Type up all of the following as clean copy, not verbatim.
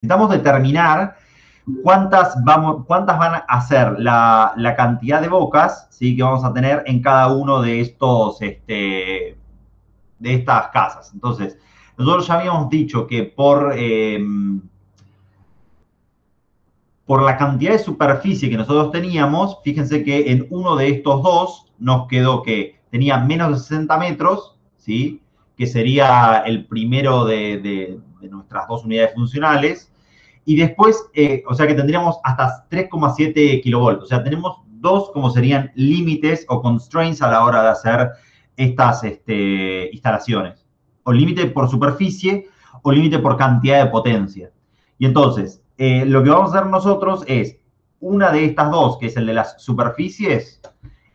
necesitamos determinar cuántas van a ser la cantidad de bocas, ¿sí?, que vamos a tener en cada uno de estos, de estas casas. Entonces, nosotros ya habíamos dicho que por la cantidad de superficie que nosotros teníamos, fíjense que en uno de estos dos nos quedó que tenía menos de 60 metros, ¿sí?, que sería el primero de nuestras dos unidades funcionales. Y después, o sea que tendríamos hasta 3,7 kilovolts. O sea, tenemos dos como serían límites o constraints a la hora de hacer estas instalaciones. O límite por superficie o límite por cantidad de potencia. Y entonces, lo que vamos a hacer nosotros es, una de estas dos, que es el de las superficies,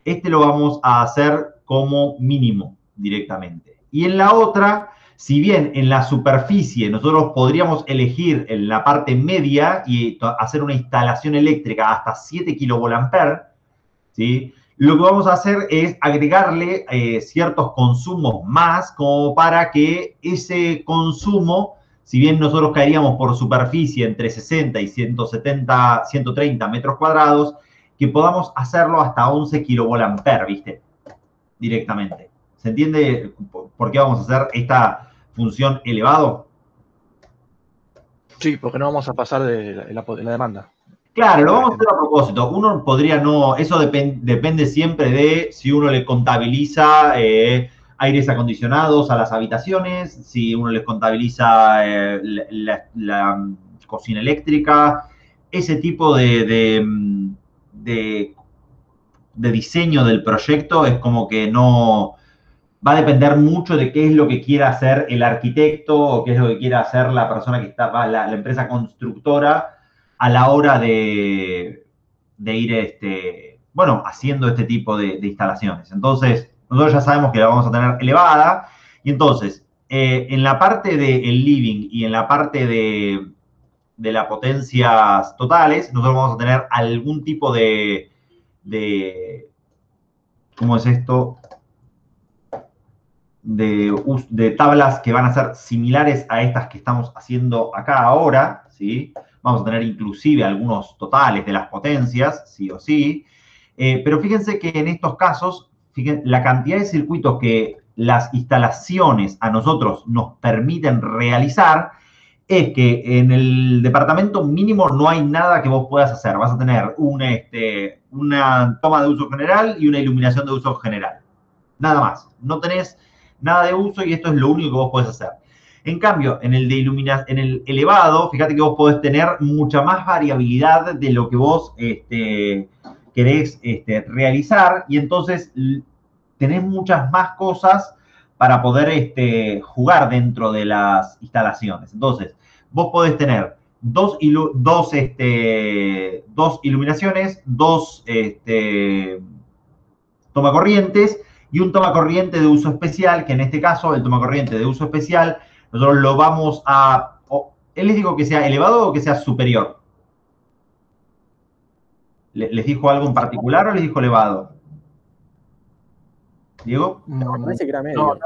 lo vamos a hacer como mínimo directamente. Y en la otra, si bien en la superficie nosotros podríamos elegir en la parte media y hacer una instalación eléctrica hasta 7 kilovolamperes, ¿sí?, lo que vamos a hacer es agregarle ciertos consumos más como para que ese consumo, si bien nosotros caeríamos por superficie entre 60 y 170, 130 metros cuadrados, que podamos hacerlo hasta 11 kilovolamperes, ¿viste? Directamente. ¿Se entiende por qué vamos a hacer esta función elevado? Sí, porque no vamos a pasar de la demanda. Claro, lo vamos a hacer a propósito. Uno podría no, eso depende siempre de si uno le contabiliza aires acondicionados a las habitaciones, si uno les contabiliza la cocina eléctrica, ese tipo de diseño del proyecto es como que no, va a depender mucho de qué es lo que quiera hacer el arquitecto o qué es lo que quiera hacer la persona que está, la empresa constructora a la hora de ir, bueno, haciendo este tipo de instalaciones. Entonces, nosotros ya sabemos que la vamos a tener elevada y entonces, en la parte del living y en la parte de las potencias totales, nosotros vamos a tener algún tipo de ¿cómo es esto? De tablas que van a ser similares a estas que estamos haciendo acá ahora, ¿sí? Vamos a tener inclusive algunos totales de las potencias, sí o sí. Pero fíjense que en estos casos, fíjense, la cantidad de circuitos que las instalaciones a nosotros nos permiten realizar es que en el departamento mínimo no hay nada que vos puedas hacer. Vas a tener una toma de uso general y una iluminación de uso general. Nada más. No tenés nada de uso y esto es lo único que vos podés hacer. En cambio, en el elevado, fíjate que vos podés tener mucha más variabilidad de lo que vos querés realizar y entonces tenés muchas más cosas para poder jugar dentro de las instalaciones. Entonces, vos podés tener dos iluminaciones, dos tomacorrientes y un tomacorriente de uso especial, que en este caso, el tomacorriente de uso especial, nosotros lo vamos a... ¿Él les dijo que sea elevado o que sea superior? ¿Les dijo algo en particular o les dijo elevado? ¿Diego? No, me parece que era medio.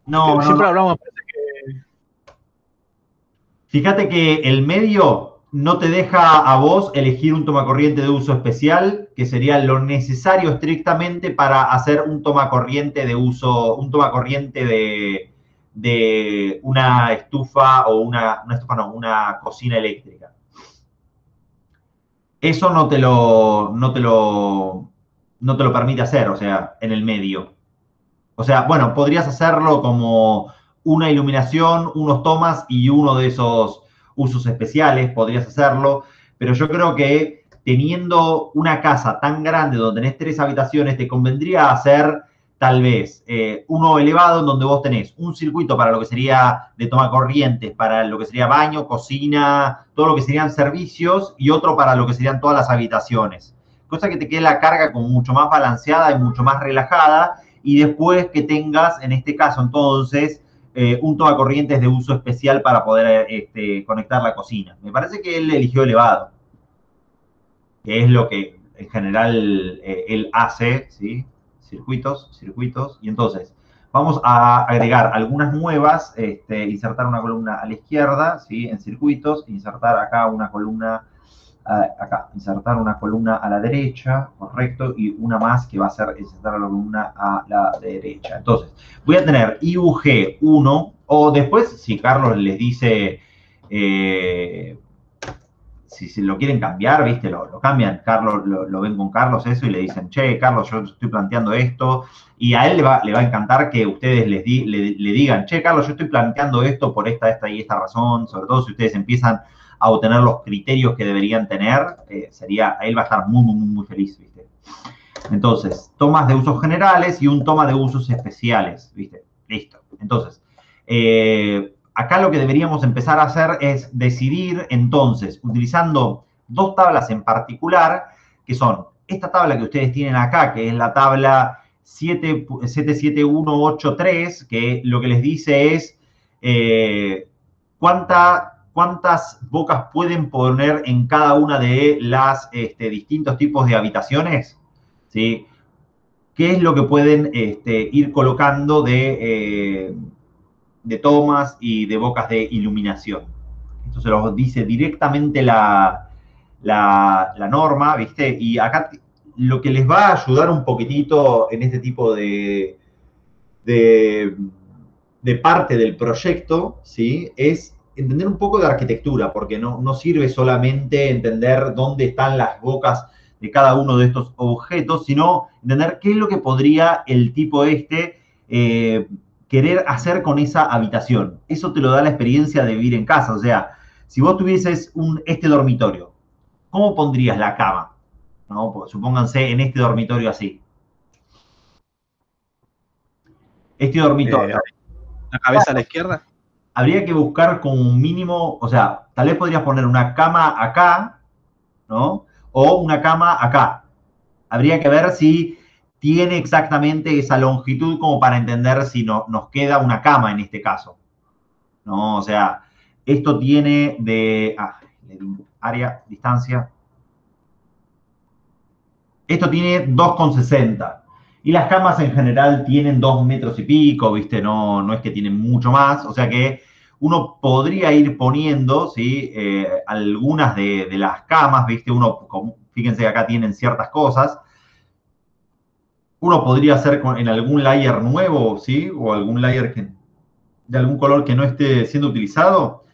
No, siempre hablamos, parece que... Fíjate que el medio no te deja a vos elegir un tomacorriente de uso especial, que sería lo necesario estrictamente para hacer un tomacorriente de uso, un tomacorriente de una estufa o una estufa no, una cocina eléctrica. Eso no te lo permite hacer, o sea, en el medio. O sea, bueno, podrías hacerlo como una iluminación, unos tomas y uno de esos usos especiales, podrías hacerlo, pero yo creo que teniendo una casa tan grande donde tenés 3 habitaciones, te convendría hacer tal vez uno elevado en donde vos tenés un circuito para lo que sería de toma corrientes, para lo que sería baño, cocina, todo lo que serían servicios y otro para lo que serían todas las habitaciones. Cosa que te quede la carga como mucho más balanceada y mucho más relajada y después que tengas, en este caso entonces, un tomacorrientes de uso especial para poder conectar la cocina. Me parece que él eligió elevado, que es lo que en general él hace, ¿sí? Circuitos, y entonces vamos a agregar algunas nuevas, insertar una columna a la izquierda, ¿sí? En circuitos, insertar acá una columna, insertar una columna a la derecha, correcto, y una más que va a ser insertar la columna a la derecha. Entonces, voy a tener IUG1, o después, si Carlos les dice, si lo quieren cambiar, ¿viste? Lo cambian. Carlos, lo ven con Carlos eso y le dicen, che, Carlos, yo estoy planteando esto. Y a él le va a encantar que ustedes le digan, che, Carlos, yo estoy planteando esto por esta y esta razón. Sobre todo si ustedes empiezan a obtener los criterios que deberían tener, él va a estar muy, muy, muy feliz, ¿viste? Entonces, tomas de usos generales y un toma de usos especiales, ¿viste? Listo. Entonces, acá lo que deberíamos empezar a hacer es decidir, entonces, utilizando dos tablas en particular, que son esta tabla que ustedes tienen acá, que es la tabla 77183, que lo que les dice es cuántas bocas pueden poner en cada una de las distintos tipos de habitaciones, ¿sí? ¿Qué es lo que pueden ir colocando de tomas y de bocas de iluminación? Esto se los dice directamente la norma, ¿viste? Y acá lo que les va a ayudar un poquitito en este tipo de parte del proyecto, ¿sí? Es entender un poco de arquitectura, porque no sirve solamente entender dónde están las bocas de cada uno de estos objetos, sino entender qué es lo que podría el tipo querer hacer con esa habitación. Eso te lo da la experiencia de vivir en casa. O sea, si vos tuvieses este dormitorio, ¿cómo pondrías la cama? ¿No? Pues, supónganse en este dormitorio así. Este dormitorio. ¿La cabeza a la izquierda? Habría que buscar como un mínimo, o sea, tal vez podrías poner una cama acá, ¿no? O una cama acá. Habría que ver si tiene exactamente esa longitud como para entender si nos queda una cama en este caso, ¿no? O sea, esto tiene de área, distancia. Esto tiene 2,60. Y las camas en general tienen 2 metros y pico, ¿viste? No es que tienen mucho más. O sea que uno podría ir poniendo, ¿sí? Algunas de las camas, ¿viste? Fíjense que acá tienen ciertas cosas. Uno podría hacer en algún layer nuevo, ¿sí? O algún layer de algún color que no esté siendo utilizado,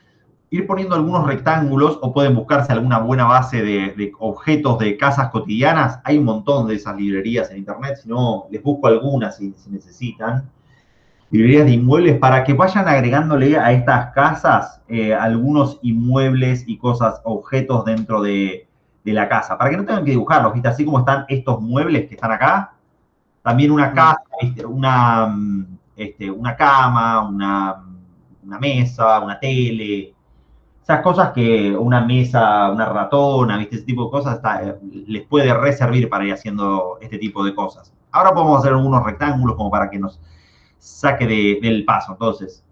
ir poniendo algunos rectángulos, o pueden buscarse alguna buena base de objetos de casas cotidianas. Hay un montón de esas librerías en internet, si no, les busco algunas si necesitan. Librerías de inmuebles para que vayan agregándole a estas casas algunos inmuebles y cosas, objetos dentro de la casa, para que no tengan que dibujarlos, ¿viste? Así como están estos muebles que están acá, también una casa, ¿viste? Una cama, una mesa, una tele, esas cosas que una mesa, una ratona, ¿viste? Ese tipo de cosas les puede reservir para ir haciendo este tipo de cosas. Ahora podemos hacer unos rectángulos como para que nos saque del paso. Entonces,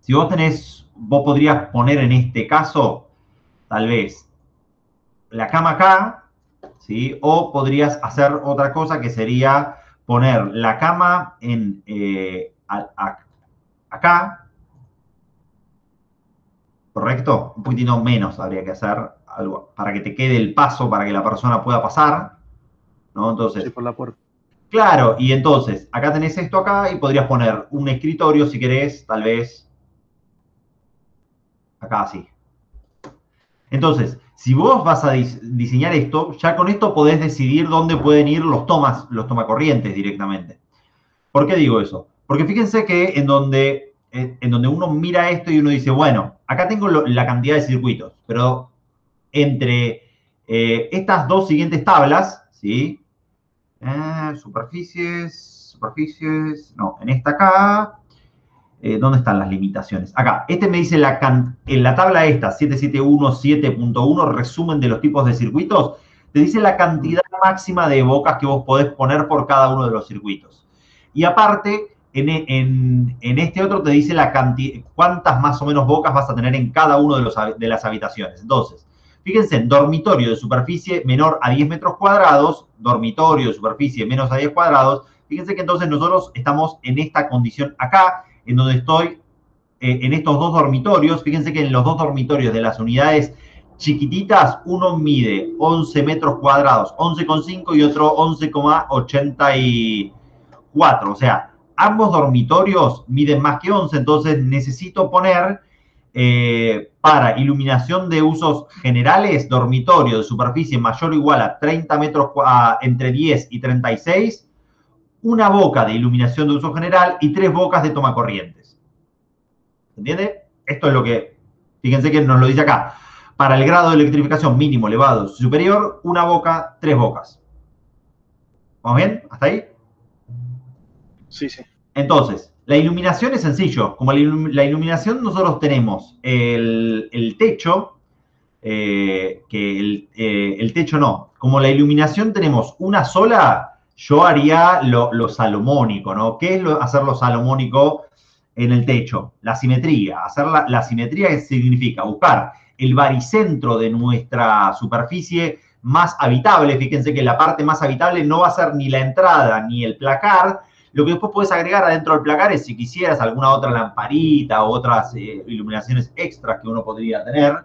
si vos podrías poner en este caso, tal vez, la cama acá, ¿sí? O podrías hacer otra cosa que sería poner la cama acá, ¿correcto? Un poquitito menos habría que hacer algo para que te quede el paso, para que la persona pueda pasar, ¿no? Entonces, sí, por la puerta. Claro, y entonces, acá tenés esto acá y podrías poner un escritorio si querés, tal vez acá así. Entonces, si vos vas a diseñar esto, ya con esto podés decidir dónde pueden ir los tomacorrientes directamente. ¿Por qué digo eso? Porque fíjense que en donde uno mira esto y uno dice, bueno, acá tengo la cantidad de circuitos, pero entre estas dos siguientes tablas, ¿sí? Superficies, no, en esta acá, ¿dónde están las limitaciones? Acá, me dice en la tabla esta, 7717.1, resumen de los tipos de circuitos, te dice la cantidad máxima de bocas que vos podés poner por cada uno de los circuitos. Y aparte, en este otro te dice cuántas más o menos bocas vas a tener en cada uno de las habitaciones. Entonces, fíjense, dormitorio de superficie menor a 10 metros cuadrados, dormitorio de superficie menos a 10 cuadrados, Fíjense que entonces nosotros estamos en esta condición acá, en donde estoy en estos dos dormitorios. Fíjense que en los dos dormitorios de las unidades chiquititas, uno mide 11 metros cuadrados, 11,5 y otro 11,84. O sea, ambos dormitorios miden más que 11, entonces necesito poner para iluminación de usos generales, dormitorio de superficie mayor o igual a 30 metros, entre 10 y 36, una boca de iluminación de uso general y 3 bocas de toma corrientes. ¿Se entiende? Esto es lo que, fíjense que nos lo dice acá. Para el grado de electrificación mínimo, elevado, superior, una boca, 3 bocas. ¿Vamos bien? ¿Hasta ahí? Sí, sí. Entonces, la iluminación es sencillo. Como la iluminación nosotros tenemos el techo, que el techo no. Como la iluminación tenemos una sola, yo haría lo salomónico, ¿no? ¿Qué es hacer lo salomónico en el techo? La simetría. Hacer la simetría, que significa buscar el baricentro de nuestra superficie más habitable. Fíjense que la parte más habitable no va a ser ni la entrada ni el placar. Lo que después puedes agregar adentro del placar es, si quisieras, alguna otra lamparita o otras iluminaciones extras que uno podría tener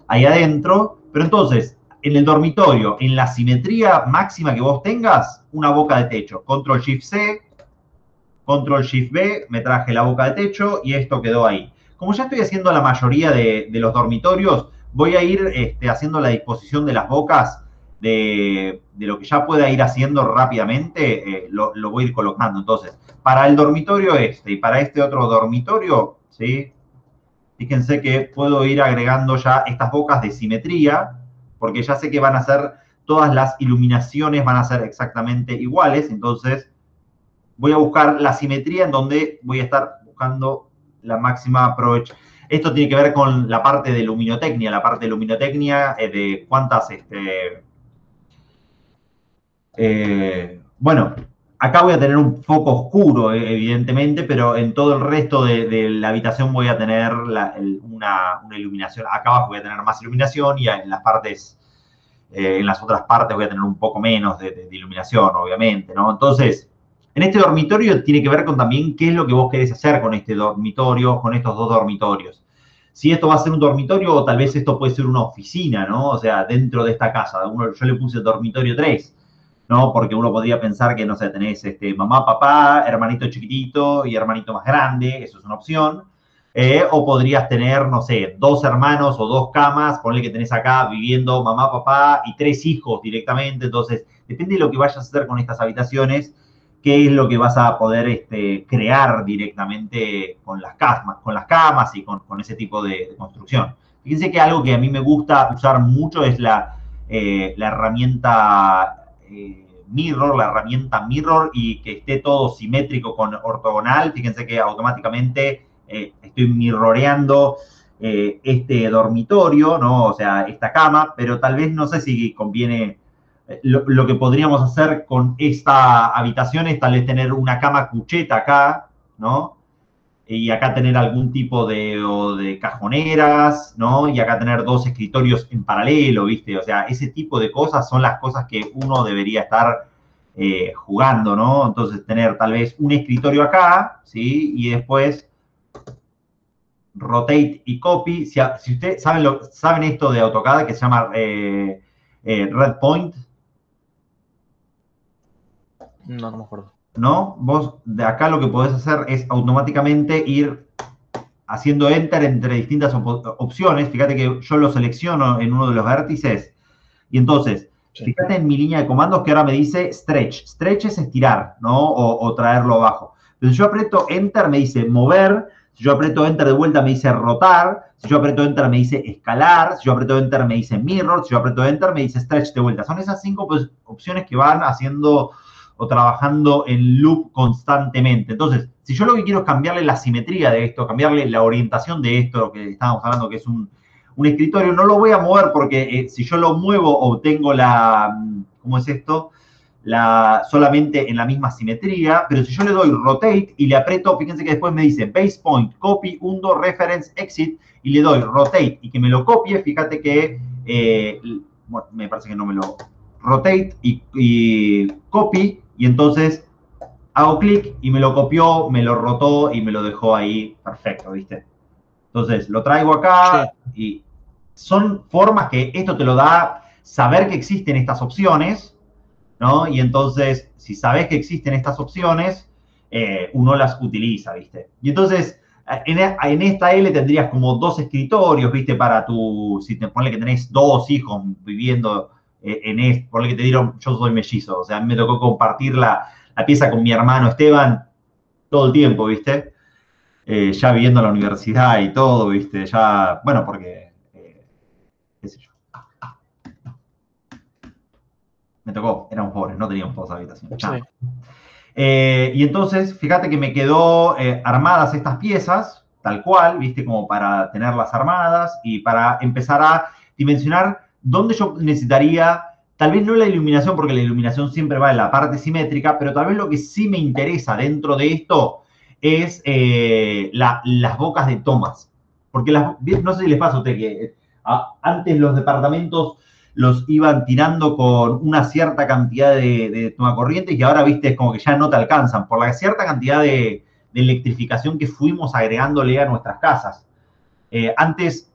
ahí adentro. Pero entonces, en el dormitorio, en la simetría máxima que vos tengas, una boca de techo. Control Shift C, Control Shift B, me traje la boca de techo y esto quedó ahí. Como ya estoy haciendo la mayoría de los dormitorios, voy a ir haciendo la disposición de las bocas de lo que ya pueda ir haciendo rápidamente, lo voy a ir colocando. Entonces, para el dormitorio y para este otro dormitorio, ¿sí? Fíjense que puedo ir agregando ya estas bocas de simetría, porque ya sé que van a ser, todas las iluminaciones van a ser exactamente iguales. Entonces, voy a buscar la simetría en donde voy a estar buscando la máxima provecho. Esto tiene que ver con la parte de luminotecnia, de cuántas, bueno, acá voy a tener un foco oscuro, evidentemente, pero en todo el resto de la habitación voy a tener una iluminación. Acá abajo voy a tener más iluminación y en las partes, en las otras partes voy a tener un poco menos de iluminación, obviamente, ¿no? Entonces, en este dormitorio tiene que ver con también qué es lo que vos querés hacer con este dormitorio, con estos dos dormitorios. Si esto va a ser un dormitorio o tal vez esto puede ser una oficina, ¿no? O sea, dentro de esta casa. Yo le puse dormitorio 3, ¿no? Porque uno podría pensar que, no sé, tenés mamá, papá, hermanito chiquitito y hermanito más grande, eso es una opción. O podrías tener, no sé, 2 hermanos o 2 camas, ponle que tenés acá viviendo mamá, papá y 3 hijos directamente. Entonces, depende de lo que vayas a hacer con estas habitaciones, qué es lo que vas a poder crear directamente con las camas y con ese tipo de construcción. Fíjense que algo que a mí me gusta usar mucho es la herramienta Mirror, y que esté todo simétrico con ortogonal. Fíjense que automáticamente estoy mirroreando este dormitorio, ¿no? O sea, esta cama, pero tal vez no sé si conviene. Lo que podríamos hacer con esta habitación es tal vez tener una cama cucheta acá, ¿no? Y acá tener algún tipo de cajoneras, ¿no? Y acá tener 2 escritorios en paralelo, ¿viste? O sea, ese tipo de cosas son las cosas que uno debería estar jugando, ¿no? Entonces, tener tal vez un escritorio acá, ¿sí? Y después rotate y copy. Si ustedes saben esto de AutoCAD que se llama Red Point. No, no me acuerdo. ¿No? Vos de acá lo que podés hacer es automáticamente ir haciendo enter entre distintas opciones. Fíjate que yo lo selecciono en uno de los vértices y entonces, sí, fíjate en mi línea de comandos que ahora me dice stretch. Stretch es estirar, ¿no? O traerlo abajo. Pero si yo aprieto enter me dice mover, si yo aprieto enter de vuelta me dice rotar, si yo aprieto enter me dice escalar, si yo aprieto enter me dice mirror, si yo aprieto enter me dice stretch de vuelta. Son esas 5 opciones que van haciendo o trabajando en loop constantemente. Entonces, si yo lo que quiero es cambiarle la simetría de esto, cambiarle la orientación de esto, lo que estábamos hablando que es un escritorio, no lo voy a mover porque si yo lo muevo obtengo ¿cómo es esto? Solamente en la misma simetría, pero si yo le doy rotate y le aprieto, fíjense que después me dice base point, copy, undo, reference, exit, y le doy rotate y que me lo copie, fíjate que, bueno, me parece que no me lo rotate y copy, y entonces hago clic y me lo copió, me lo rotó y me lo dejó ahí perfecto, ¿viste? Entonces, lo traigo acá y son formas que esto te lo da saber que existen estas opciones, ¿no? Y entonces, si sabes que existen estas opciones, uno las utiliza, ¿viste? Y entonces, en esta L tendrías como 2 escritorios, ¿viste? Para tu, si te pone que tenés 2 hijos viviendo en esto, por lo que te dieron, yo soy mellizo, o sea, me tocó compartir la pieza con mi hermano Esteban todo el tiempo, ¿viste? Ya viviendo en la universidad y todo, ¿viste? Ya, bueno, porque, qué sé yo. Me tocó, éramos pobres, no teníamos todas habitaciones. Sí. Y entonces, fíjate que me quedó armadas estas piezas, tal cual, ¿viste? Como para tenerlas armadas y para empezar a dimensionar dónde yo necesitaría, tal vez no la iluminación, porque la iluminación siempre va en la parte simétrica, pero tal vez lo que sí me interesa dentro de esto es las bocas de tomas. Porque no sé si les pasa a ustedes que antes los departamentos los iban tirando con una cierta cantidad de tomacorrientes y ahora, viste, es como que ya no te alcanzan por la cierta cantidad de electrificación que fuimos agregándole a nuestras casas. Antes,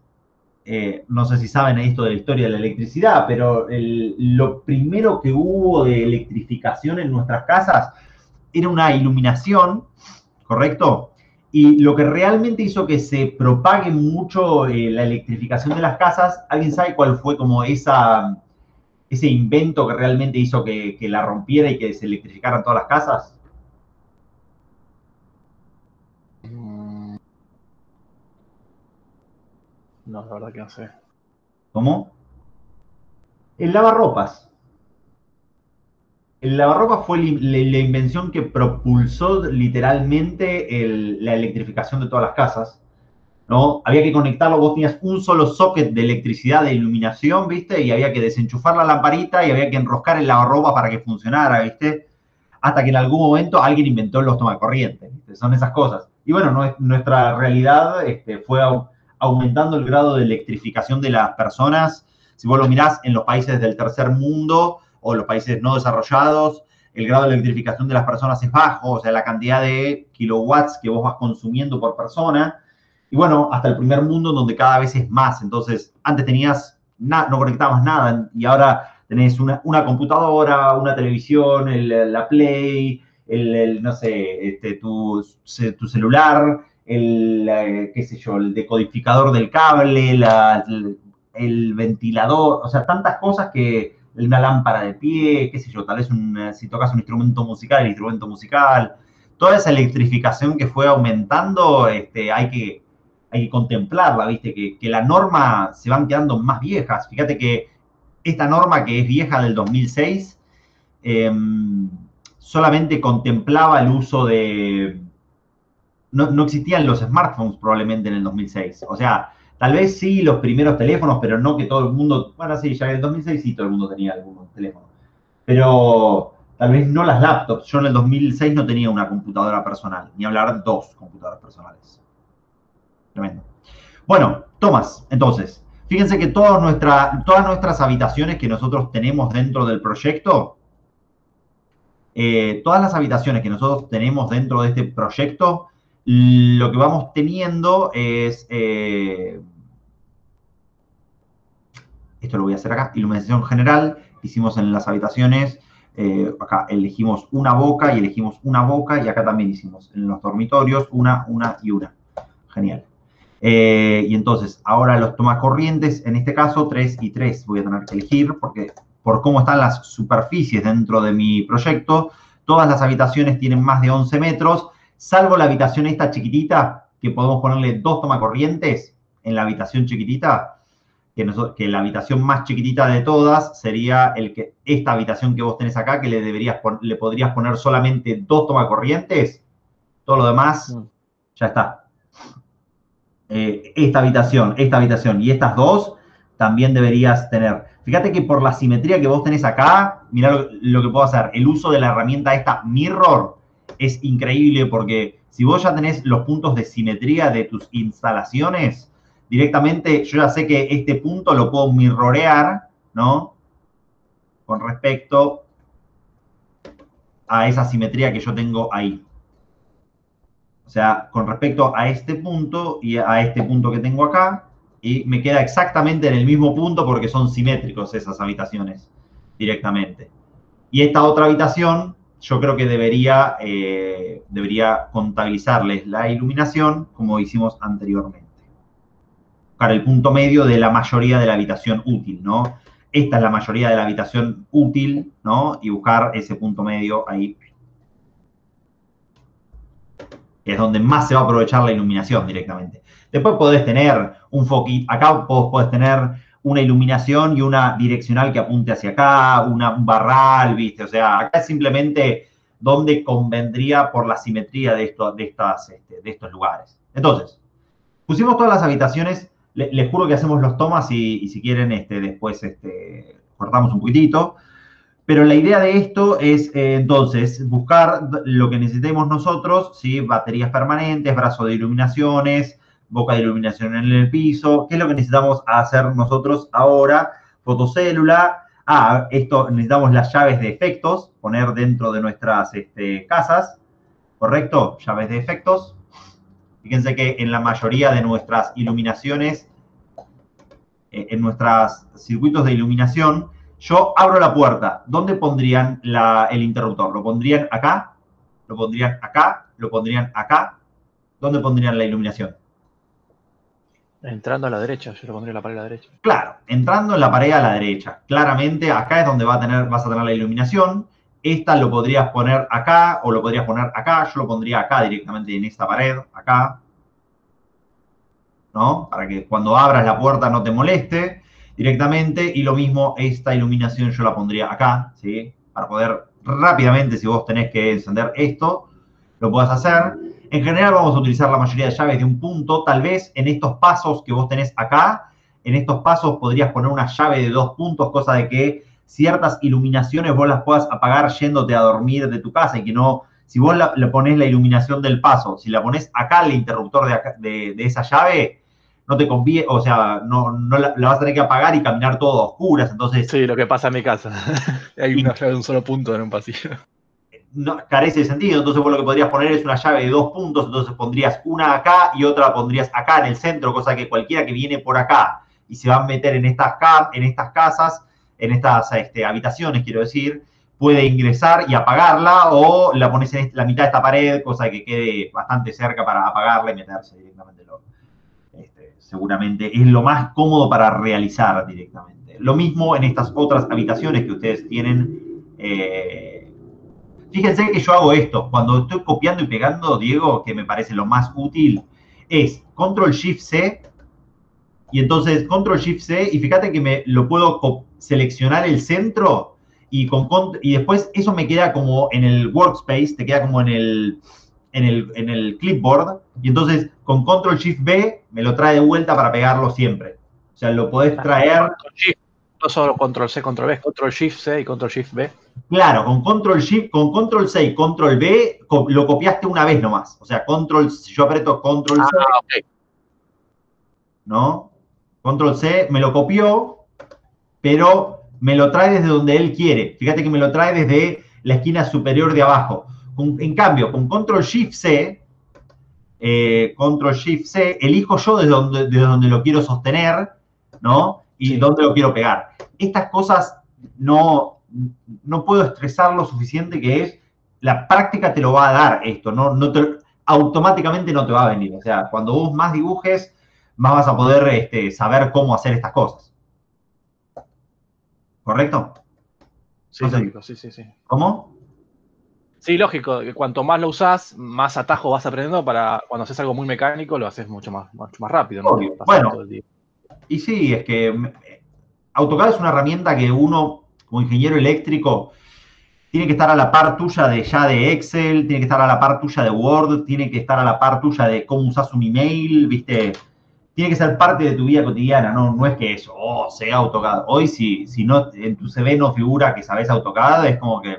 no sé si saben esto de la historia de la electricidad, pero lo primero que hubo de electrificación en nuestras casas era una iluminación, ¿correcto? Y lo que realmente hizo que se propague mucho la electrificación de las casas, ¿alguien sabe cuál fue como ese invento que realmente hizo que la rompiera y que se electrificaran todas las casas? No, la verdad que no sé. ¿Cómo? El lavarropas. El lavarropas fue la invención que propulsó literalmente la electrificación de todas las casas, ¿no? Había que conectarlo, vos tenías un solo socket de electricidad, de iluminación, ¿viste? Y había que desenchufar la lamparita y había que enroscar el lavarropas para que funcionara, ¿viste? Hasta que en algún momento alguien inventó los tomacorrientes, ¿viste? Son esas cosas. Y bueno, nuestra realidad fue aumentando el grado de electrificación de las personas. Si vos lo mirás en los países del tercer mundo o los países no desarrollados, el grado de electrificación de las personas es bajo, o sea, la cantidad de kilowatts que vos vas consumiendo por persona. Y bueno, hasta el primer mundo donde cada vez es más. Entonces, antes tenías, no conectabas nada y ahora tenés una computadora, una televisión, la Play, no sé, tu celular, qué sé yo, el decodificador del cable, el ventilador, o sea, tantas cosas que una lámpara de pie, qué sé yo, tal vez si tocas un instrumento musical, el instrumento musical, toda esa electrificación que fue aumentando, hay que contemplarla, ¿viste? Que la norma se van quedando más viejas. Fíjate que esta norma que es vieja del 2006 solamente contemplaba el uso de... No existían los smartphones probablemente en el 2006. O sea, tal vez sí los primeros teléfonos, pero no que todo el mundo... Bueno, sí, ya en el 2006 sí todo el mundo tenía algunos teléfonos. Pero tal vez no las laptops. Yo en el 2006 no tenía una computadora personal, ni hablar de 2 computadoras personales. Tremendo. Bueno, Tomás, entonces, fíjense que todas nuestras habitaciones que nosotros tenemos dentro del proyecto, todas las habitaciones que nosotros tenemos dentro de este proyecto, lo que vamos teniendo es, esto lo voy a hacer acá, iluminación general, hicimos en las habitaciones, acá elegimos una boca y elegimos una boca y acá también hicimos en los dormitorios una y una. Genial. Y entonces, ahora los tomacorrientes, en este caso 3 y 3 voy a tener que elegir porque por cómo están las superficies dentro de mi proyecto, todas las habitaciones tienen más de 11 metros, salvo la habitación esta chiquitita, que podemos ponerle 2 tomacorrientes en la habitación chiquitita, que la habitación más chiquitita de todas sería esta habitación que vos tenés acá, que le podrías poner solamente 2 tomacorrientes, todo lo demás ya está. Esta habitación y estas dos también deberías tener. Fíjate que por la simetría que vos tenés acá, mirá lo que puedo hacer. El uso de la herramienta esta Mirror es increíble porque si vos ya tenés los puntos de simetría de tus instalaciones, directamente yo ya sé que este punto lo puedo mirrorear, ¿no? Con respecto a esa simetría que yo tengo ahí. O sea, con respecto a este punto y a este punto que tengo acá, y me queda exactamente en el mismo punto porque son simétricos esas habitaciones directamente. Y esta otra habitación, yo creo que debería contabilizarles la iluminación como hicimos anteriormente. Buscar el punto medio de la mayoría de la habitación útil, ¿no? Esta es la mayoría de la habitación útil, ¿no? Y buscar ese punto medio ahí. Que es donde más se va a aprovechar la iluminación directamente. Después podés tener un foquito, acá podés tener una iluminación y una direccional que apunte hacia acá, un barral, ¿viste? O sea, acá es simplemente donde convendría por la simetría de estos lugares. Entonces, pusimos todas las habitaciones, les juro que hacemos los tomas y si quieren después cortamos un poquitito. Pero la idea de esto es, entonces, buscar lo que necesitemos nosotros, ¿sí? Baterías permanentes, brazo de iluminaciones, boca de iluminación en el piso. ¿Qué es lo que necesitamos hacer nosotros ahora? Fotocélula. Esto necesitamos las llaves de efectos, poner dentro de nuestras casas, ¿correcto? Llaves de efectos. Fíjense que en la mayoría de nuestras iluminaciones, en nuestros circuitos de iluminación, yo abro la puerta. ¿Dónde pondrían el interruptor? ¿Lo pondrían acá? ¿Lo pondrían acá? ¿Lo pondrían acá? ¿Dónde pondrían la iluminación? Entrando a la derecha, yo lo pondría en la pared a la derecha. Claro, entrando en la pared a la derecha. Claramente acá es donde vas a tener la iluminación. Esta lo podrías poner acá o lo podrías poner acá. Yo lo pondría acá directamente en esta pared, acá, ¿no? Para que cuando abras la puerta no te moleste directamente. Y lo mismo, esta iluminación yo la pondría acá, ¿sí? Para poder rápidamente, si vos tenés que encender esto, lo puedas hacer. En general vamos a utilizar la mayoría de llaves de un punto. Tal vez en estos pasos que vos tenés acá, en estos pasos podrías poner una llave de 2 puntos, cosa de que ciertas iluminaciones vos las puedas apagar yéndote a dormir de tu casa y que no, si vos le ponés la iluminación del paso, si la ponés acá el interruptor de esa llave, no te conviene, o sea, no la vas a tener que apagar y caminar todo a oscuras, entonces... Sí, lo que pasa en mi casa. Hay una llave de un solo punto en un pasillo. No, carece de sentido, entonces vos lo que podrías poner es una llave de 2 puntos, entonces pondrías una acá y otra pondrías acá en el centro, cosa que cualquiera que viene por acá y se va a meter en estas casas, en estas habitaciones, quiero decir, puede ingresar y apagarla o la pones en la mitad de esta pared, cosa que quede bastante cerca para apagarla y meterse directamente. Seguramente es lo más cómodo para realizar directamente. Lo mismo en estas otras habitaciones que ustedes tienen. Fíjense que yo hago esto. Cuando estoy copiando y pegando, Diego, que me parece lo más útil, es Control-Shift-C. Y entonces Control-Shift-C, y fíjate que me lo puedo seleccionar el centro y después eso me queda como en el workspace, te queda como en el clipboard. Y entonces con Control-Shift-B me lo trae de vuelta para pegarlo siempre. O sea, lo podés traer... No solo Control C, Control B, Control Shift C y Control Shift B. Claro, con Control Shift, con Control C y Control B lo copiaste una vez nomás. O sea, yo aprieto Control C, Okay. ¿no? Control C me lo copió, pero me lo trae desde donde él quiere. Fíjate que me lo trae desde la esquina superior de abajo. En cambio, con Control Shift C, elijo yo desde donde lo quiero sostener, ¿no? Y dónde lo quiero pegar. Estas cosas no puedo estresar lo suficiente, que es la práctica te lo va a dar esto, automáticamente no te va a venir. O sea, cuando vos más dibujes, más vas a poder saber cómo hacer estas cosas. ¿Correcto? Sí, No sé. lógico, sí. ¿Cómo? Sí, lógico, que cuanto más lo usás, más atajos vas aprendiendo para cuando haces algo muy mecánico, lo haces mucho más rápido, ¿no? Obvio. Bueno, y sí, es que AutoCAD es una herramienta que uno, como ingeniero eléctrico, tiene que estar a la par tuya de Excel, tiene que estar a la par tuya de Word, tiene que estar a la par tuya de cómo usas un email, ¿viste? Tiene que ser parte de tu vida cotidiana, no es que eso, sé AutoCAD. Hoy si no, en tu CV no figura que sabes AutoCAD, es como que,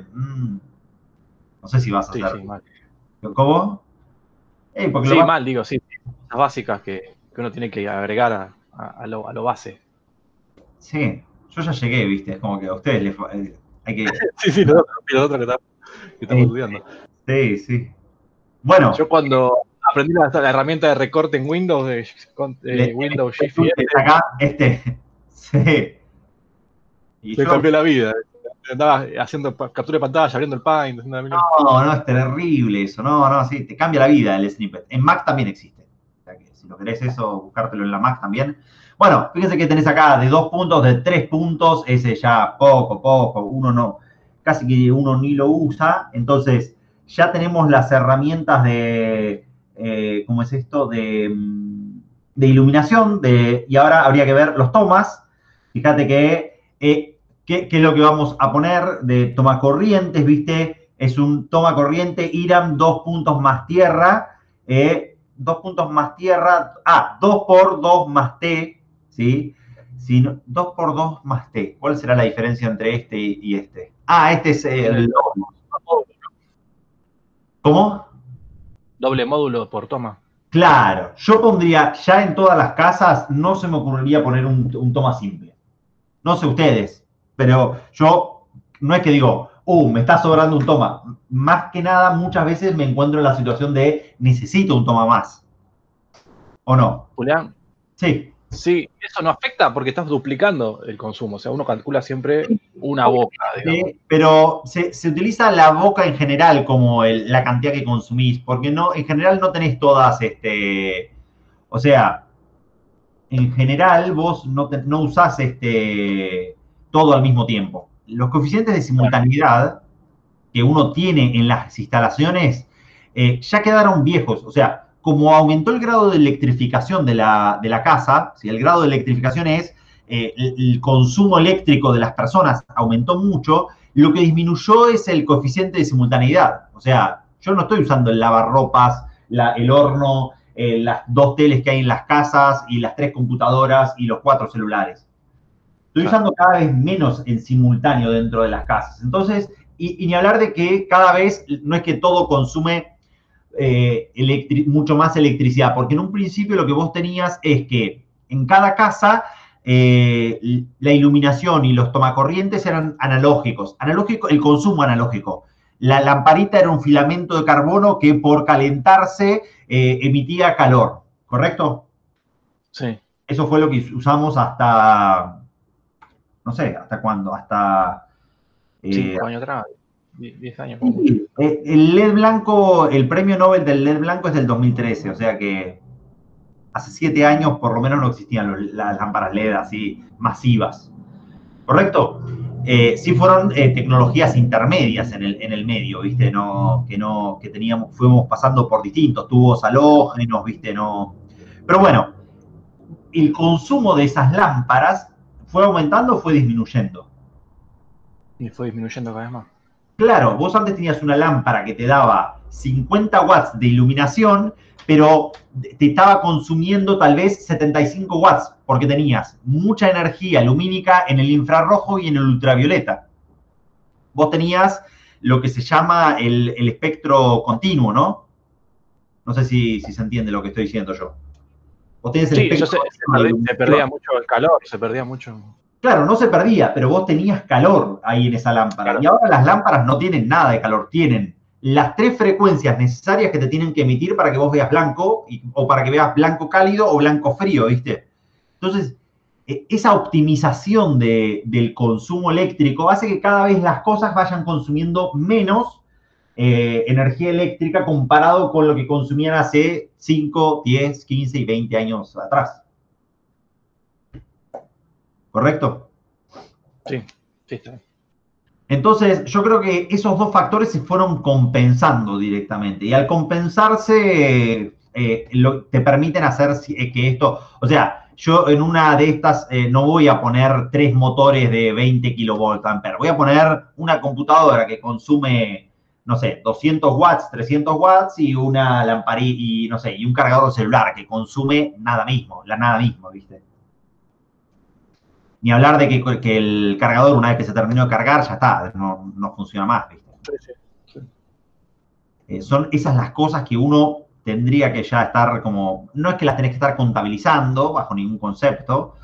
no sé si vas a hacer. Sí, mal. ¿Cómo? Mal, digo, sí. Las básicas que uno tiene que agregar a lo base. Sí, yo ya llegué, ¿viste? Es como que a ustedes les hay que... Sí, los otros que tal. que estamos estudiando. Sí, sí. Bueno. Yo cuando aprendí la herramienta de recorte en Windows, Windows Shift y acá, sí. Y se cambió la vida. Andaba haciendo captura de pantalla, abriendo el Paint. No, es terrible eso. No, sí, te cambia la vida el snippet. En Mac también existe. O sea que si lo querés eso, buscártelo en la Mac también. Bueno, fíjense que tenés acá de 2 puntos, de 3 puntos, ese ya poco, uno no, casi que uno ni lo usa. Entonces, ya tenemos las herramientas de, ¿cómo es esto? De iluminación, y ahora habría que ver los tomas. Fíjate que ¿qué es lo que vamos a poner de toma corrientes? ¿Viste? Es un toma corriente IRAM 2 puntos más tierra. 2 puntos más tierra. 2 por 2 más T. ¿Sí? 2 por 2 más T. ¿Cuál será la diferencia entre este y este? Este es el... ¿Cómo? Doble módulo por toma. Claro. Yo pondría, ya en todas las casas, no se me ocurriría poner un toma simple. No sé ustedes, pero yo no es que digo, me está sobrando un toma. Más que nada, muchas veces me encuentro en la situación de necesito un toma más. ¿O no? Julián. Sí. Sí, eso no afecta porque estás duplicando el consumo. O sea, uno calcula siempre una boca, digamos. Pero se utiliza la boca en general como la cantidad que consumís, porque no, en general no tenés todas, o sea, en general vos no usás todo al mismo tiempo. Los coeficientes de simultaneidad que uno tiene en las instalaciones ya quedaron viejos. O sea, como aumentó el grado de electrificación de la casa, si el grado de electrificación es el consumo eléctrico de las personas aumentó mucho, lo que disminuyó es el coeficiente de simultaneidad. O sea, yo no estoy usando el lavarropas, el horno, las 2 teles que hay en las casas y las 3 computadoras y los 4 celulares. Estoy usando cada vez menos en simultáneo dentro de las casas. Entonces, y ni hablar de que cada vez no es que todo consume mucho más electricidad, porque en un principio lo que vos tenías es que en cada casa la iluminación y los tomacorrientes eran analógicos, el consumo analógico. La lamparita era un filamento de carbono que por calentarse emitía calor, ¿correcto? Sí. Eso fue lo que usamos hasta, no sé, ¿hasta cuándo? Hasta... 5 años atrás, 10 años. El LED blanco, el premio Nobel del LED blanco es del 2013, o sea que hace 7 años por lo menos no existían las lámparas LED así masivas, ¿correcto? Sí fueron tecnologías intermedias en el medio, ¿viste? Que teníamos, fuimos pasando por distintos tubos halógenos, ¿viste? Pero bueno, el consumo de esas lámparas fue aumentando o fue disminuyendo. Y fue disminuyendo cada vez más. Claro, vos antes tenías una lámpara que te daba 50 watts de iluminación, pero te estaba consumiendo tal vez 75 watts, porque tenías mucha energía lumínica en el infrarrojo y en el ultravioleta. Vos tenías lo que se llama el espectro continuo, ¿no? No sé si se entiende lo que estoy diciendo yo. Vos tenés el espectro se perdía mucho el calor, se perdía mucho. Claro, no se perdía, pero vos tenías calor ahí en esa lámpara. Claro. Y ahora las lámparas no tienen nada de calor, tienen las 3 frecuencias necesarias que te tienen que emitir para que vos veas blanco, o para que veas blanco cálido o blanco frío, ¿viste? Entonces, esa optimización del consumo eléctrico hace que cada vez las cosas vayan consumiendo menos energía eléctrica comparado con lo que consumían hace 5, 10, 15 y 20 años atrás. ¿Correcto? Sí, está bien. Entonces, yo creo que esos 2 factores se fueron compensando directamente. Y al compensarse, te permiten hacer que esto... O sea, yo en una de estas no voy a poner 3 motores de 20 kilovoltamperes. Voy a poner una computadora que consume, no sé, 200 watts, 300 watts y una lamparita, y no sé, y un cargador celular que consume nada mismo, ¿viste? Ni hablar de que el cargador, una vez que se terminó de cargar, ya está, no funciona más, ¿viste? Sí. Son esas las cosas que uno tendría que ya estar como... No es que las tenés que estar contabilizando bajo ningún concepto,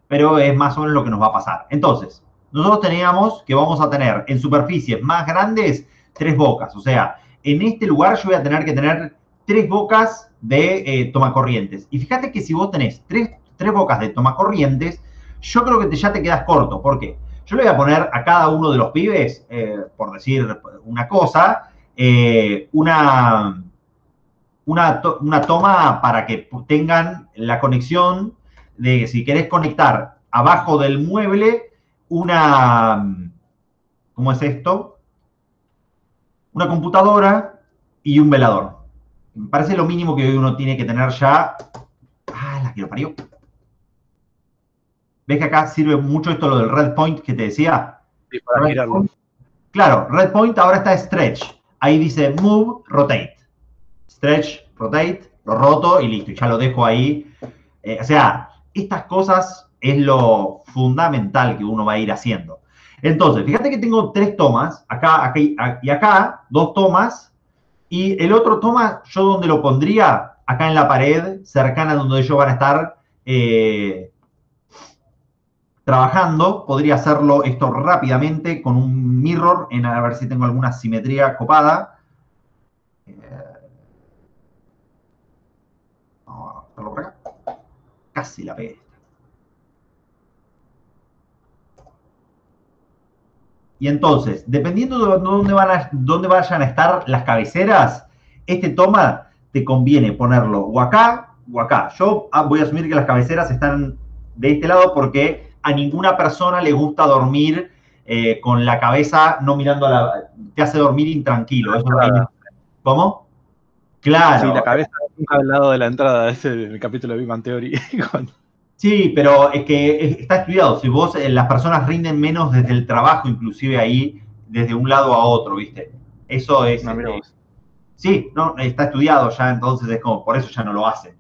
pero es más o menos lo que nos va a pasar. Entonces, nosotros teníamos que vamos a tener en superficies más grandes 3 bocas. O sea, en este lugar yo voy a tener que tener 3 bocas de tomacorrientes. Y fíjate que si vos tenés 3 bocas de tomacorrientes, yo creo que ya te quedas corto. ¿Por qué? Yo le voy a poner a cada uno de los pibes, por decir una cosa, una toma para que tengan la conexión de, si querés conectar abajo del mueble, ¿cómo es esto? Una computadora y un velador. Me parece lo mínimo que uno tiene que tener ya. Ah, la que lo parió. ¿Ves que acá sirve mucho esto, lo del red point que te decía? Sí, para mirarlo. Claro, red point ahora está stretch. Ahí dice move, rotate. Stretch, rotate, lo roto y listo. Y ya lo dejo ahí. O sea, estas cosas es lo fundamental que uno va a ir haciendo. Entonces, fíjate que tengo 3 tomas. Acá y acá, 2 tomas. Y el otro toma, ¿yo dónde lo pondría? Acá en la pared, cercana a donde ellos van a estar trabajando. Podría hacerlo esto rápidamente con un mirror, a ver si tengo alguna simetría copada. Vamos a hacerlo por acá. Casi la pegué. Y entonces, dependiendo de dónde vayan a estar las cabeceras, este toma te conviene ponerlo o acá o acá. Yo voy a asumir que las cabeceras están de este lado porque a ninguna persona le gusta dormir con la cabeza no mirando te hace dormir intranquilo. Eso ¿Cómo? Claro. Sí, la cabeza al lado de la entrada, ese es el capítulo de Big Bang Theory. Sí, pero es que está estudiado. Si vos, las personas rinden menos desde el trabajo, inclusive ahí, desde un lado a otro, ¿viste? Eso es... No, mira vos. Sí, no, está estudiado ya, entonces es como, por eso ya no lo hacen.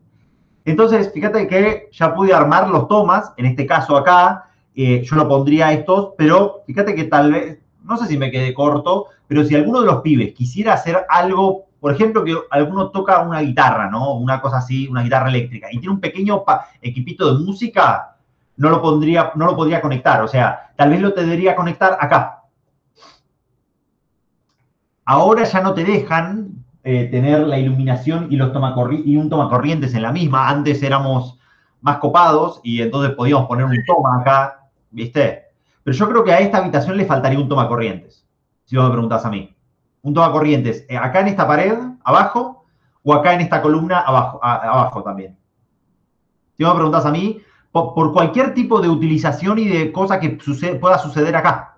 Entonces, fíjate que ya pude armar los tomas, en este caso acá, yo lo pondría estos, pero fíjate que tal vez, no sé si me quedé corto, pero si alguno de los pibes quisiera hacer algo, por ejemplo, que alguno toca una guitarra, ¿no? Una cosa así, una guitarra eléctrica, y tiene un pequeño equipito de música, no lo podría conectar, o sea, tal vez lo tendría que conectar acá. Ahora ya no te dejan tener la iluminación y un tomacorrientes en la misma. Antes éramos más copados y entonces podíamos poner un toma acá, ¿viste? Pero yo creo que a esta habitación le faltaría un tomacorrientes, si vos me preguntás a mí. Un tomacorrientes acá en esta pared, abajo, o acá en esta columna, abajo también. Si vos me preguntás a mí, por cualquier tipo de utilización y de cosa que pueda suceder acá.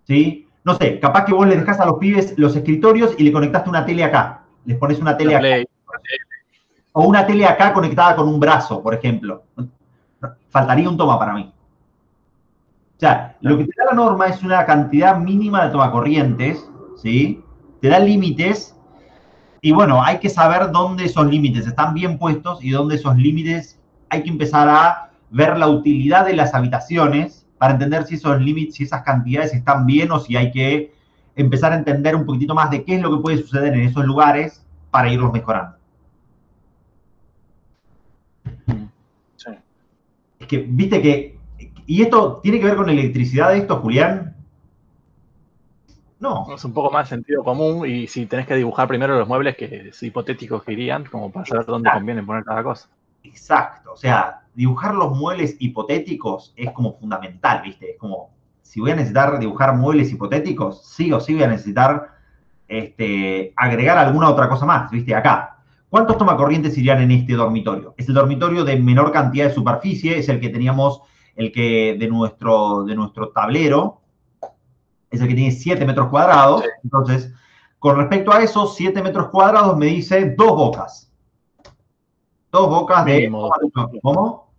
¿Sí? No sé, capaz que vos le dejás a los pibes los escritorios y le conectaste una tele acá. Les pones una tele acá. O una tele acá conectada con un brazo, por ejemplo. Faltaría un toma para mí. O sea, lo que te da la norma es una cantidad mínima de tomacorrientes, ¿sí? Te da límites y bueno, hay que saber dónde esos límites están bien puestos y dónde esos límites hay que empezar a ver la utilidad de las habitaciones para entender si esos límites, si esas cantidades están bien o si hay que empezar a entender un poquitito más de qué es lo que puede suceder en esos lugares para irlos mejorando. Sí. Es que, viste que, ¿y esto tiene que ver con electricidad de esto, Julián? No. Es un poco más sentido común y si tenés que dibujar primero los muebles que es hipotéticos que irían, como para saber dónde conviene poner cada cosa. Exacto, o sea, dibujar los muebles hipotéticos es como fundamental, ¿viste? Es como, si voy a necesitar dibujar muebles hipotéticos, sí o sí voy a necesitar agregar alguna otra cosa más, ¿viste? Acá, ¿cuántos tomacorrientes irían en este dormitorio? Es el dormitorio de menor cantidad de superficie, es el que teníamos, de nuestro tablero, es el que tiene 7 metros cuadrados. Sí. Entonces, con respecto a esos 7 metros cuadrados, me dice 2 bocas. 2 bocas mínimo, de... ¿Cómo?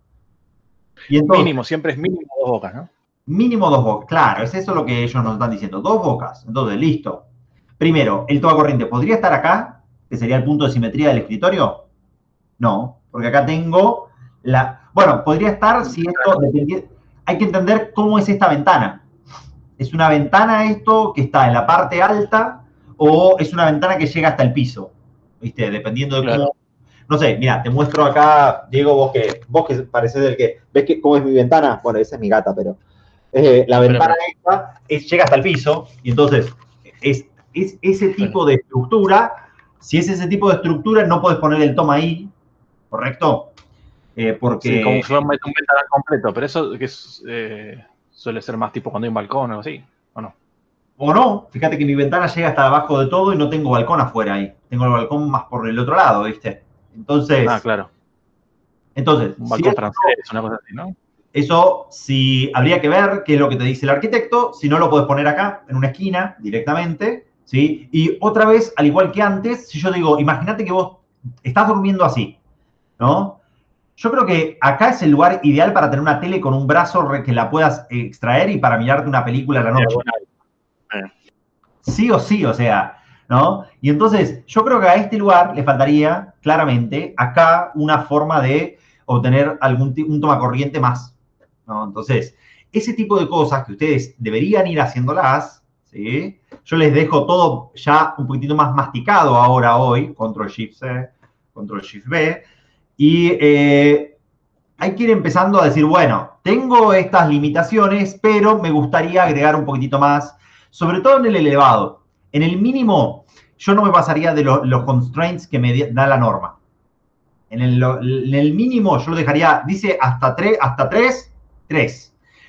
Y entonces, mínimo, siempre es mínimo 2 bocas, ¿no? Mínimo 2 bocas, claro, es eso lo que ellos nos están diciendo. 2 bocas, entonces, listo. Primero, el tomacorriente podría estar acá, que sería el punto de simetría del escritorio. No, porque acá tengo Bueno, podría estar si esto... Hay que entender cómo es esta ventana. ¿Es una ventana esto que está en la parte alta o es una ventana que llega hasta el piso? ¿Viste? Dependiendo de cómo... No sé, mira, te muestro acá, Diego, vos que pareces del que... ¿Ves cómo es mi ventana? Bueno, esa es mi gata, pero... la ventana esta llega hasta el piso y entonces Es ese tipo de estructura. Si es ese tipo de estructura, no puedes poner el toma ahí, ¿correcto? Porque... Sí, como si fuera un ventanal completo, pero eso que suele ser más tipo cuando hay un balcón o algo así, ¿o no? O no, fíjate que mi ventana llega hasta abajo de todo y no tengo balcón afuera ahí. Tengo el balcón más por el otro lado, ¿viste? Entonces, Claro. Un si balcón francés, una cosa así, ¿no? eso sí habría que ver qué es lo que te dice el arquitecto. Si no, lo puedes poner acá, en una esquina, directamente, ¿sí? Y otra vez, al igual que antes, si yo digo, imagínate que vos estás durmiendo así, ¿no? Yo creo que acá es el lugar ideal para tener una tele con un brazo que la puedas extraer y para mirarte una película a la noche. Sí o sí, o sea, ¿no? Y entonces, yo creo que a este lugar le faltaría, claramente, acá una forma de obtener un tomacorriente más, ¿no? Entonces, ese tipo de cosas que ustedes deberían ir haciéndolas, ¿sí? Yo les dejo todo ya un poquitito más masticado ahora, hoy, Control-Shift-C, Control-Shift-B, y hay que ir empezando a decir, bueno, tengo estas limitaciones, pero me gustaría agregar un poquitito más, sobre todo en el elevado. En el mínimo, yo no me pasaría de los constraints que me da la norma. En el mínimo, yo lo dejaría, dice hasta 3.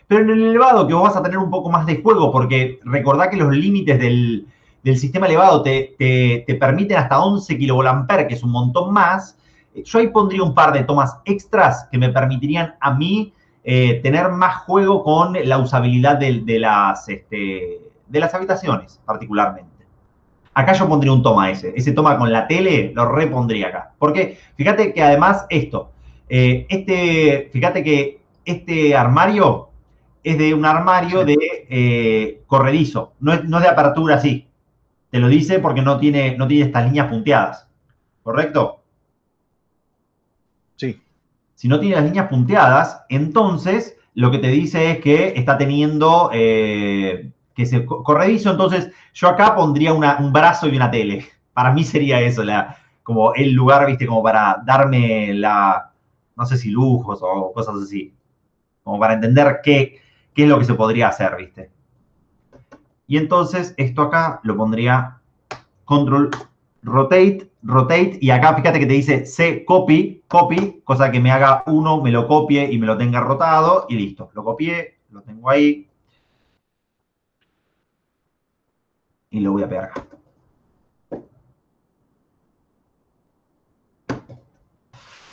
Pero en el elevado, que vos vas a tener un poco más de juego, porque recordá que los límites del sistema elevado te permiten hasta 11 kilovolt, que es un montón más. Yo ahí pondría un par de tomas extras que me permitirían a mí tener más juego con la usabilidad de las habitaciones, particularmente. Acá yo pondría un toma ese toma con la tele lo repondría acá. Porque fíjate que además fíjate que este armario es de un armario de corredizo, no es de apertura así. Te lo dice porque no tiene estas líneas punteadas, ¿correcto? Sí. Si no tiene las líneas punteadas, entonces lo que te dice es que está teniendo que se corredizo. Entonces yo acá pondría un brazo y una tele. Para mí sería eso, como el lugar, viste, como para darme no sé si lujos o cosas así. Como para entender qué es lo que se podría hacer, viste. Y entonces esto acá lo pondría Control rotate, y acá fíjate que te dice C copy, cosa que me haga uno, me lo copie y me lo tenga rotado, y listo. Lo copié, lo tengo ahí, y lo voy a pegar acá.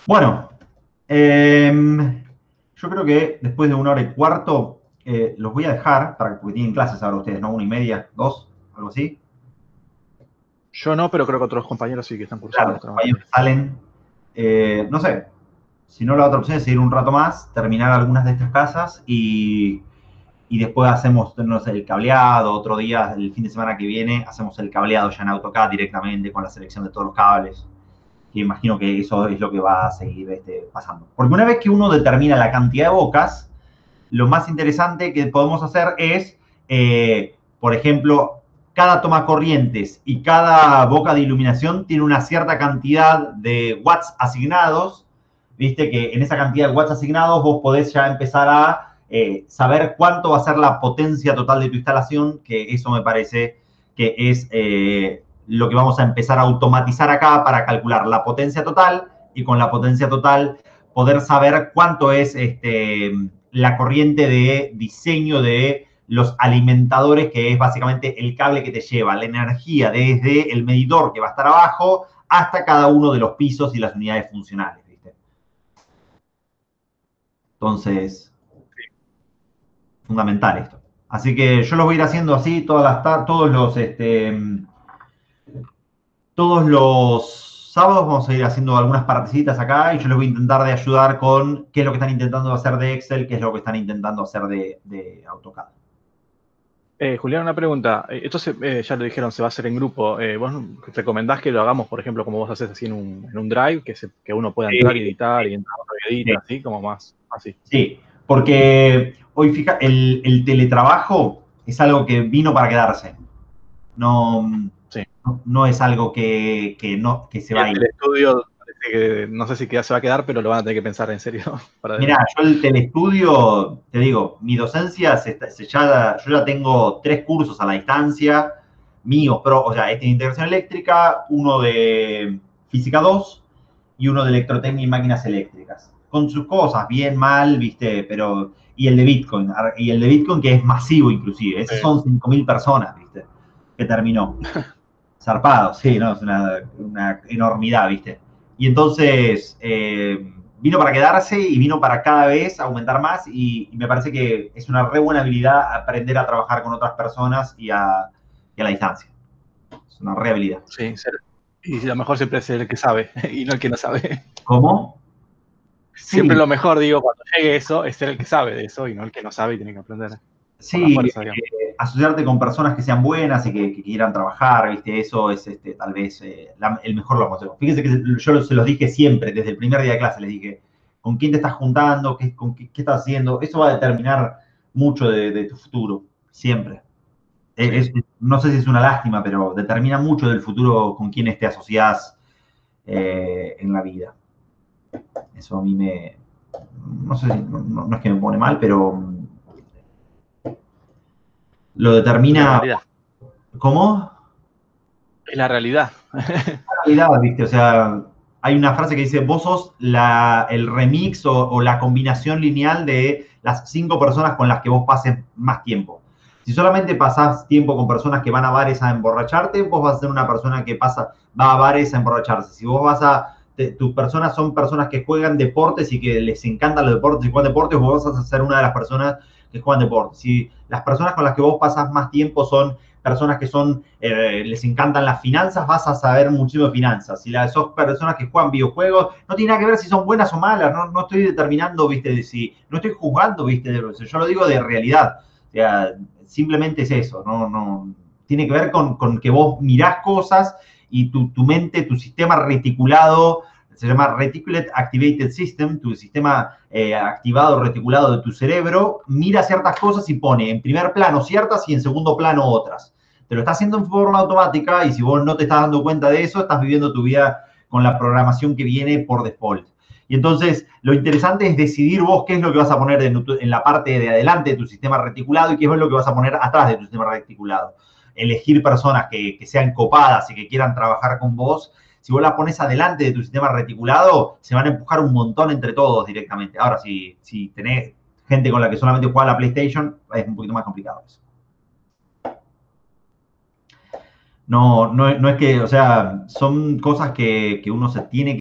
Bueno, yo creo que después de 1 hora y cuarto los voy a dejar, porque tienen clases ahora ustedes, ¿no? 1:30, 2, algo así. Yo no, pero creo que otros compañeros sí que están cursando. Claro, los compañeros salen, no sé, si no, la otra opción es seguir un rato más, terminar algunas de estas casas y después hacemos, no sé, el cableado. Otro día, el fin de semana que viene, hacemos el cableado ya en AutoCAD directamente con la selección de todos los cables. Que imagino que eso es lo que va a seguir pasando. Porque una vez que uno determina la cantidad de bocas, lo más interesante que podemos hacer es, por ejemplo, cada toma corrientes y cada boca de iluminación tiene una cierta cantidad de watts asignados. Viste que en esa cantidad de watts asignados vos podés ya empezar a saber cuánto va a ser la potencia total de tu instalación, que eso me parece que es lo que vamos a empezar a automatizar acá para calcular la potencia total, y con la potencia total poder saber cuánto es la corriente de diseño de los alimentadores, que es básicamente el cable que te lleva la energía desde el medidor que va a estar abajo hasta cada uno de los pisos y las unidades funcionales, ¿viste? Entonces, fundamental esto. Así que yo lo voy a ir haciendo así todos los sábados. Vamos a ir haciendo algunas partecitas acá y yo les voy a intentar de ayudar con qué es lo que están intentando hacer de Excel, qué es lo que están intentando hacer de AutoCAD. Julián, una pregunta. Esto ya lo dijeron, se va a hacer en grupo. ¿Vos recomendás que lo hagamos, por ejemplo, como vos haces así en un Drive, que uno pueda entrar y editar y entrar y edita, así, como más así? Sí, porque hoy fija, el teletrabajo es algo que vino para quedarse. No, Sí. no es algo que se va a ir. El estudio parece que no sé si se va a quedar, pero lo van a tener que pensar en serio. Mirá, yo el telestudio, te digo, mi docencia, yo ya tengo 3 cursos a la distancia, míos, pero, o sea, este de integración eléctrica, uno de física 2 y uno de electrotecnia y máquinas eléctricas. Con sus cosas, bien, mal, viste, pero... Y el de Bitcoin, que es masivo inclusive. Esos son 5.000 personas, viste, que terminó. Zarpado, sí, ¿no? Es una enormidad, viste. Y entonces vino para quedarse y vino para cada vez aumentar más y me parece que es una re buena habilidad aprender a trabajar con otras personas y a la distancia. Es una re habilidad. Sí, y lo mejor siempre es el que sabe y no el que no sabe. ¿Cómo? Sí. Siempre lo mejor, digo, cuando llegue eso, es ser el que sabe de eso y no el que no sabe y tiene que aprender. Sí, fuerza, asociarte con personas que sean buenas y que quieran trabajar, ¿viste? Eso es tal vez el mejor los consejos. Fíjense que yo se los dije siempre, desde el primer día de clase les dije, ¿con quién te estás juntando? ¿Qué estás haciendo? Eso va a determinar mucho de tu futuro, siempre. Sí. No sé si es una lástima, pero determina mucho del futuro con quién te asociás en la vida. Eso a mí no sé, no es que me pone mal, pero lo determina... ¿Cómo? Es la realidad. La realidad, ¿viste? O sea, hay una frase que dice, vos sos el remix o la combinación lineal de las 5 personas con las que vos pases más tiempo. Si solamente pasás tiempo con personas que van a bares a emborracharte, vos vas a ser una persona que va a bares a emborracharse. Si vos tus personas son personas que juegan deportes y que les encantan los deportes y juegan deportes, vos vas a ser una de las personas que juegan deportes. Si las personas con las que vos pasás más tiempo son personas que les encantan las finanzas, vas a saber muchísimo de finanzas. Si sos personas que juegan videojuegos, no tiene nada que ver si son buenas o malas, no estoy determinando, viste, no estoy juzgando, viste, yo lo digo de realidad. O sea, simplemente es eso, no tiene que ver con que vos mirás cosas y tu mente, tu sistema reticulado, se llama Reticulate Activated System, tu sistema activado reticulado de tu cerebro, mira ciertas cosas y pone en primer plano ciertas y en segundo plano otras. Te lo está haciendo en forma automática y si vos no te estás dando cuenta de eso, estás viviendo tu vida con la programación que viene por default. Y entonces, lo interesante es decidir vos qué es lo que vas a poner en la parte de adelante de tu sistema reticulado y qué es lo que vas a poner atrás de tu sistema reticulado. Elegir personas que sean copadas y que quieran trabajar con vos. Si vos las pones adelante de tu sistema reticulado, se van a empujar un montón entre todos directamente. Ahora, si tenés gente con la que solamente juega la PlayStation, es un poquito más complicado eso. No es que, o sea, son cosas que uno se tiene que